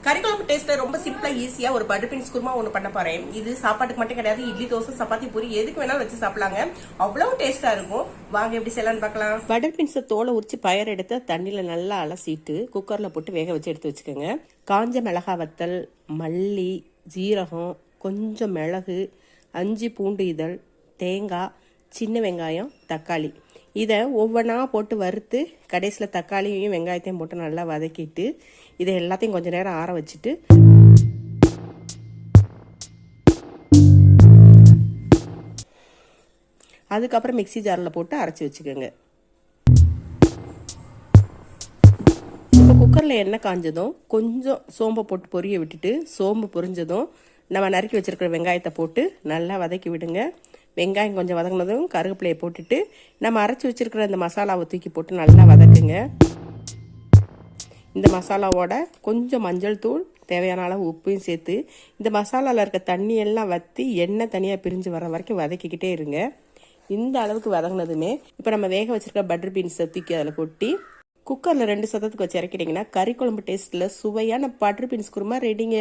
கறிக்குழம்பு டேஸ்ட்ல ரொம்ப சிம்பிளா ஈஸியா ஒரு பட்டர் பீன்ஸ் குருமா ஒண்ணு பண்ண போறேன். இது சாப்பாட்டுக்கு மட்டும் கிடையாது, இட்லி, தோசை, சப்பாத்தி, பூரி எதுக்கு வேணாலும் வச்சு சாப்பிடலாங்க. அவ்வளவு டேஸ்டா இருக்கும். வாங்க எப்படி செய்யலாம்னு பார்க்கலாம். பட்டர் பீன்ஸை தோலை உரிச்சு பயர் எடுத்து தண்ணியில நல்லா அலசிட்டு குக்கர்ல போட்டு வேக வச்சு எடுத்து வச்சுக்கோங்க. காஞ்ச மிளகா வத்தல், மல்லி, ஜீரகம், கொஞ்சம் மிளகு, 5 பூண்டு இதழ், தேங்காய், சின்ன வெங்காயம், தக்காளி இதை ஒவ்வொன்றா போட்டு வறுத்து கடைசியில் தக்காளியையும் வெங்காயத்தையும் போட்டு நல்லா வதக்கிட்டு இதை எல்லாத்தையும் கொஞ்சம் நேரம் ஆற வச்சுட்டு அதுக்கப்புறம் மிக்சி ஜாரில் போட்டு அரைச்சி வச்சுக்கோங்க. இப்போ குக்கரில் எண்ணெய் காஞ்சதும் கொஞ்சம் சோம்பை போட்டு பொரிய விட்டுட்டு சோம்பு பொரிஞ்சதும் நம்ம நறுக்கி வச்சுருக்கிற வெங்காயத்தை போட்டு நல்லா வதக்கி விடுங்க. வெங்காயம் கொஞ்சம் வதங்கினதும் கருவேப்பிலையை போட்டுட்டு நம்ம அரைச்சி வச்சுருக்கிற இந்த மசாலாவை தூக்கி போட்டு நல்லா வதக்குங்க. இந்த மசாலாவோட கொஞ்சம் மஞ்சள் தூள், தேவையான அளவு உப்பையும் சேர்த்து இந்த மசாலாவில் இருக்க தண்ணியெல்லாம் வற்றி எண்ணெய் தனியாக பிரிஞ்சு வர வரைக்கும் வதக்கிக்கிட்டே இருங்க. இந்த அளவுக்கு வதங்கினதுமே இப்போ நம்ம வேக வச்சுருக்க பட்டர் பீன்ஸை தூக்கி அதில் கொட்டி குக்கரில் 2 சதத்துக்கு வச்சு இறக்கிட்டிங்கன்னா கறி குழம்பு டேஸ்ட்டில் சுவையான பட்டர் பீன்ஸ் குருமா ரெடிங்க.